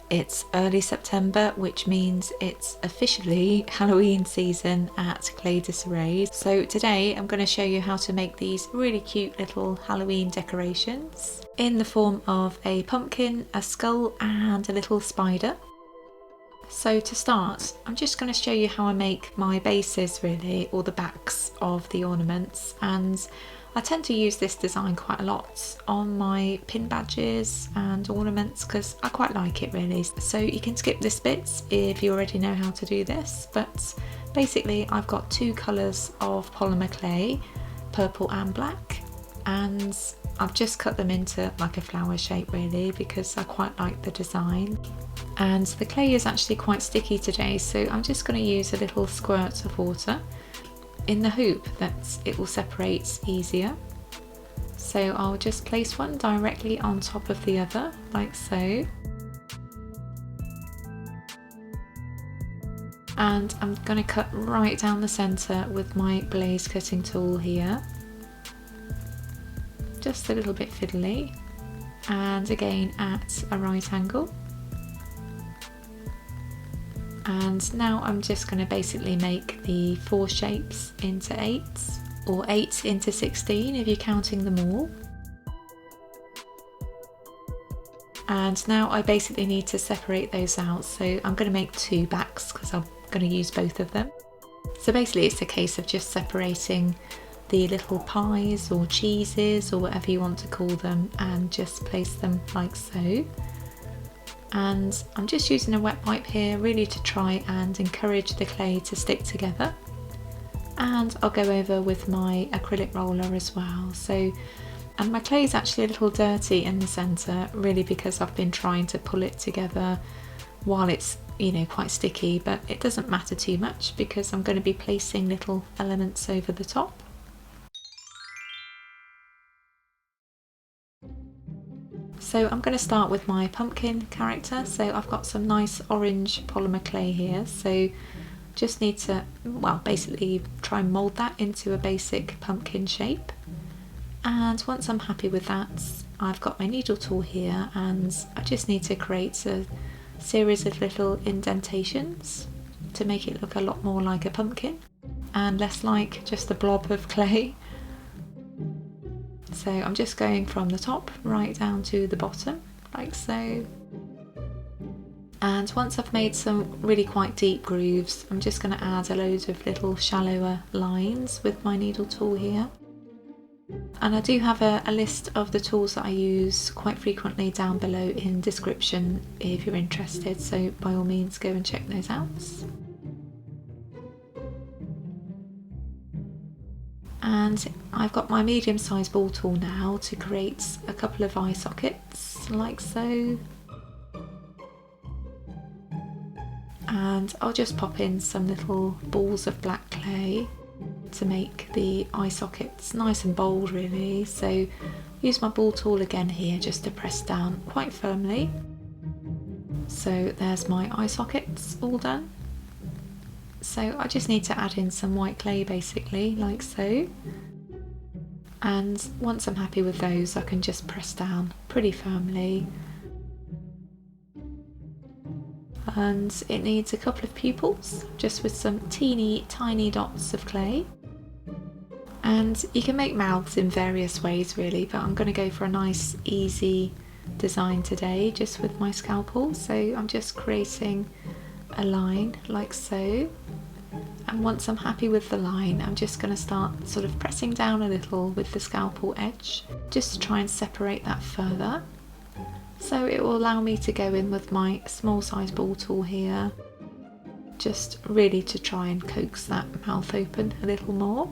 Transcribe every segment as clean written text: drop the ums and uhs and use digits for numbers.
It's early September, which means it's officially Halloween season at Clay Disarray. So today I'm going to show you how to make these really cute little Halloween decorations in the form of a pumpkin, a skull and a little spider. So to start, I'm just going to show you how I make my bases really, or the backs of the ornaments, and I tend to use this design quite a lot on my pin badges and ornaments because I quite like it really. So you can skip this bit if you already know how to do this, but basically I've got two colours of polymer clay, purple and black, and I've just cut them into like a flower shape really because I quite like the design. And the clay is actually quite sticky today, so I'm just going to use a little squirt of water in the hope that it will separate easier. So I'll just place one directly on top of the other, like so. And I'm going to cut right down the centre with my blaze cutting tool here. Just a little bit fiddly, and again at a right angle. And now I'm just going to basically make the 4 shapes into 8s, or 8 into 16 if you're counting them all. And now I basically need to separate those out, so I'm going to make 2 backs because I'm going to use both of them. So basically it's a case of just separating the little pies or cheeses or whatever you want to call them, and just place them like so. And I'm just using a wet wipe here really to try and encourage the clay to stick together, and I'll go over with my acrylic roller as well. So, and my clay is actually a little dirty in the centre really because I've been trying to pull it together while it's, you know, quite sticky, but it doesn't matter too much because I'm going to be placing little elements over the top. So I'm going to start with my pumpkin character. So I've got some nice orange polymer clay here, so just need to, well, basically try and mould that into a basic pumpkin shape. And once I'm happy with that, I've got my needle tool here, and I just need to create a series of little indentations to make it look a lot more like a pumpkin and less like just a blob of clay. So I'm just going from the top right down to the bottom, like so. And once I've made some really quite deep grooves, I'm just going to add a load of little shallower lines with my needle tool here. And I do have a list of the tools that I use quite frequently down below in description if you're interested, so by all means go and check those out. And I've got my medium-sized ball tool now to create a couple of eye sockets, like so. And I'll just pop in some little balls of black clay to make the eye sockets nice and bold really. So use my ball tool again here just to press down quite firmly. So there's my eye sockets all done. So I just need to add in some white clay basically, like so. And once I'm happy with those, I can just press down pretty firmly. And it needs a couple of pupils, just with some teeny tiny dots of clay. And you can make mouths in various ways really, but I'm going to go for a nice easy design today just with my scalpel. So I'm just creating a line like so, and once I'm happy with the line, I'm just going to start sort of pressing down a little with the scalpel edge just to try and separate that further. So it will allow me to go in with my small size ball tool here, just really to try and coax that mouth open a little more.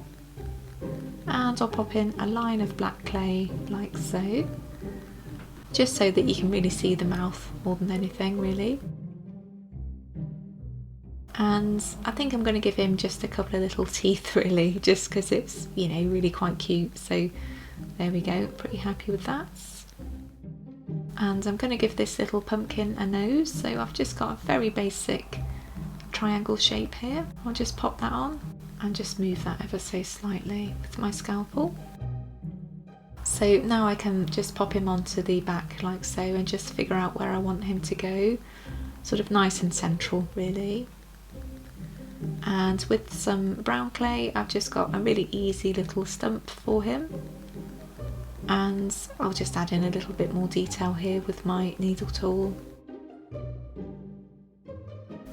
And I'll pop in a line of black clay like so, just so that you can really see the mouth more than anything really. And I think I'm going to give him just a couple of little teeth really, just because it's, you know, really quite cute. So there we go, pretty happy with that. And I'm going to give this little pumpkin a nose, so I've just got a very basic triangle shape here. I'll just pop that on and just move that ever so slightly with my scalpel. So now I can just pop him onto the back like so and just figure out where I want him to go. sort of nice and central really. And with some brown clay I've just got a really easy little stump for him, and I'll just add in a little bit more detail here with my needle tool.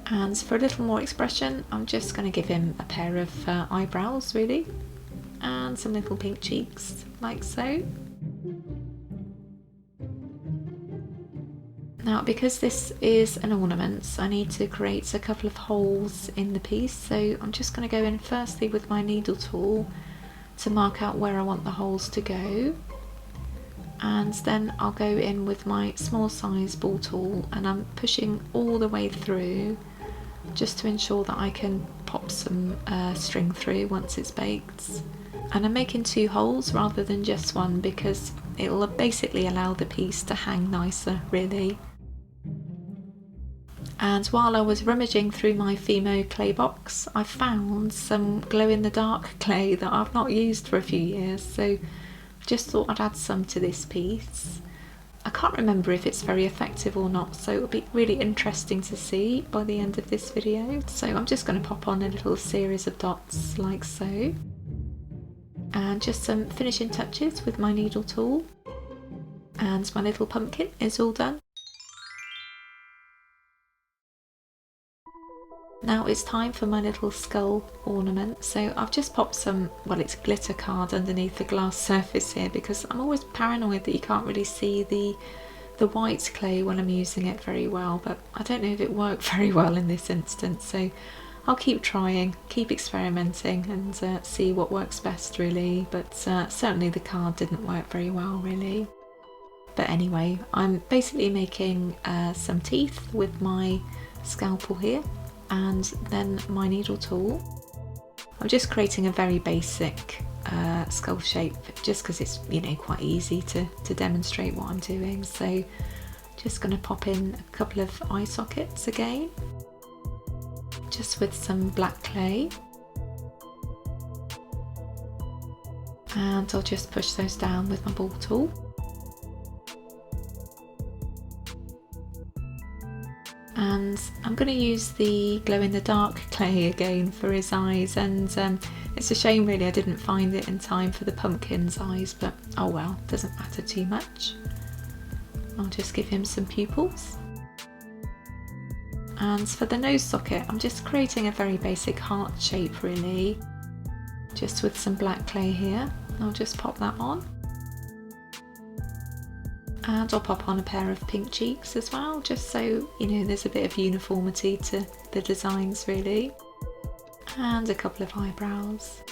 And for a little more expression I'm just going to give him a pair of eyebrows really, and some little pink cheeks like so. Now because this is an ornament I need to create a couple of holes in the piece, so I'm just going to go in firstly with my needle tool to mark out where I want the holes to go, and then I'll go in with my small size ball tool and I'm pushing all the way through just to ensure that I can pop some string through once it's baked. And I'm making 2 holes rather than just one because it'll basically allow the piece to hang nicer really. And while I was rummaging through my Myuu clay box I found some glow in the dark clay that I've not used for a few years, so just thought I'd add some to this piece. I can't remember if it's very effective or not, so it'll be really interesting to see by the end of this video. So I'm just going to pop on a little series of dots like so, and just some finishing touches with my needle tool, and my little pumpkin is all done. Now it's time for my little skull ornament, so I've just popped some, well, it's glitter card underneath the glass surface here because I'm always paranoid that you can't really see the white clay when I'm using it very well, but I don't know if it worked very well in this instance, so I'll keep trying, keep experimenting and see what works best really, but certainly the card didn't work very well really. But anyway, I'm basically making some teeth with my scalpel here, and then my needle tool. I'm just creating a very basic skull shape just because it's, you know, quite easy to demonstrate what I'm doing. So just going to pop in a couple of eye sockets again, just with some black clay, and I'll just push those down with my ball tool. And I'm going to use the glow in the dark clay again for his eyes, and it's a shame really I didn't find it in time for the pumpkin's eyes, but oh well, doesn't matter too much. I'll just give him some pupils. And for the nose socket I'm just creating a very basic heart shape really, just with some black clay here. I'll just pop that on. And I'll pop on a pair of pink cheeks as well, just so, you know, there's a bit of uniformity to the designs really. And a couple of eyebrows.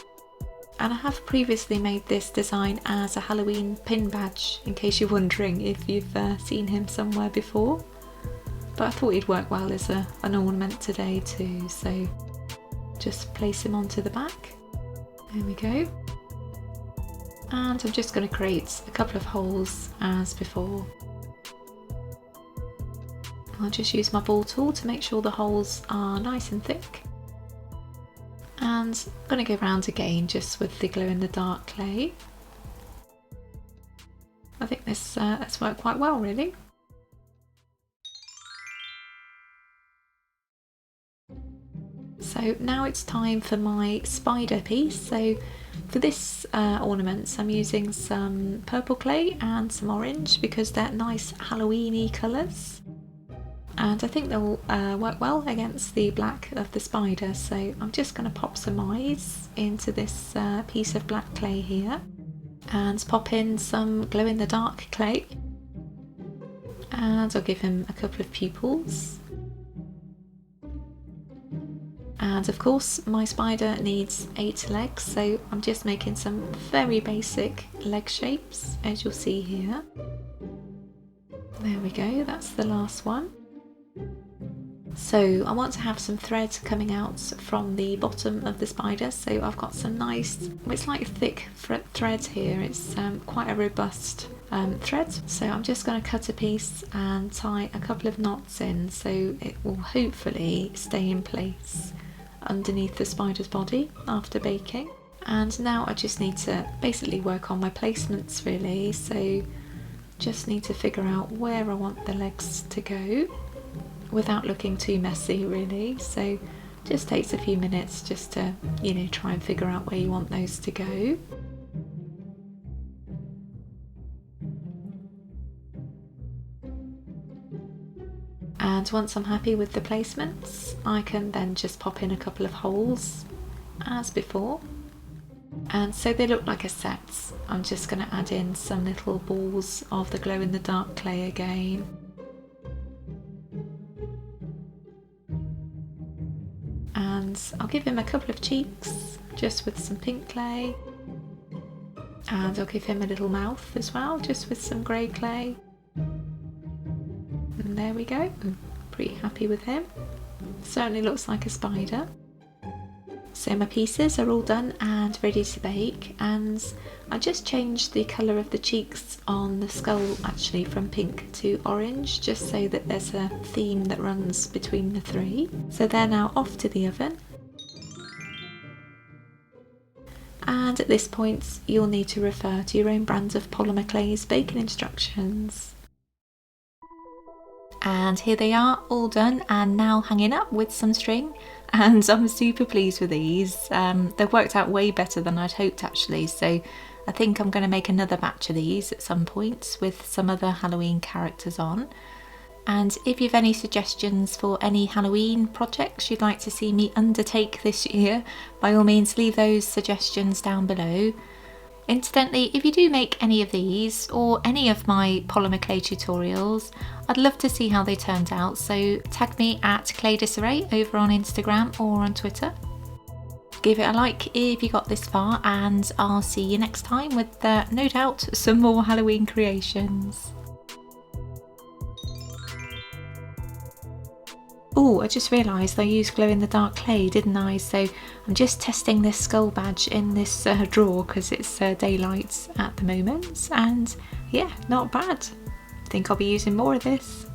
And I have previously made this design as a Halloween pin badge, in case you're wondering if you've seen him somewhere before. But I thought he'd work well as an ornament today too, so just place him onto the back. There we go. And I'm just going to create a couple of holes as before. I'll just use my ball tool to make sure the holes are nice and thick. And I'm going to go around again just with the glow in the dark clay. I think this has worked quite well really. So now it's time for my spider piece. So for this ornament I'm using some purple clay and some orange because they're nice Halloween-y colours, and I think they'll work well against the black of the spider. So I'm just going to pop some eyes into this piece of black clay here, and pop in some glow in the dark clay, and I'll give him a couple of pupils. And of course my spider needs 8 legs, so I'm just making some very basic leg shapes, as you'll see here. There we go, that's the last one. So I want to have some thread coming out from the bottom of the spider, so I've got some nice, it's like thick thread here, it's quite a robust thread. So I'm just going to cut a piece and tie a couple of knots in so it will hopefully stay in place underneath the spider's body after baking. And now I just need to basically work on my placements really, so just need to figure out where I want the legs to go. without looking too messy really, so just takes a few minutes just to, you know, try and figure out where you want those to go. And once I'm happy with the placements, I can then just pop in a couple of holes as before. And so they look like a set. I'm just going to add in some little balls of the glow-in-the-dark clay again. And I'll give him a couple of cheeks just with some pink clay. And I'll give him a little mouth as well, just with some grey clay. And there we go. I'm pretty happy with him. Certainly looks like a spider. So my pieces are all done and ready to bake, and I just changed the colour of the cheeks on the skull actually from pink to orange, just so that there's a theme that runs between the three. So they're now off to the oven. And at this point you'll need to refer to your own brand of Polymer Clay's baking instructions. And here they are, all done and now hanging up with some string, and I'm super pleased with these. They've worked out way better than I'd hoped actually, so I think I'm going to make another batch of these at some point with some other Halloween characters on. And if you've any suggestions for any Halloween projects you'd like to see me undertake this year, by all means leave those suggestions down below. Incidentally, if you do make any of these or any of my Polymer Clay tutorials, I'd love to see how they turned out, so tag me at claydisarray over on Instagram or on Twitter. Give it a like if you got this far, and I'll see you next time with no doubt some more Halloween creations. Oh, I just realised I used glow-in-the-dark clay, didn't I? So I'm just testing this skull badge in this drawer because it's daylight at the moment, and yeah, not bad. I think I'll be using more of this.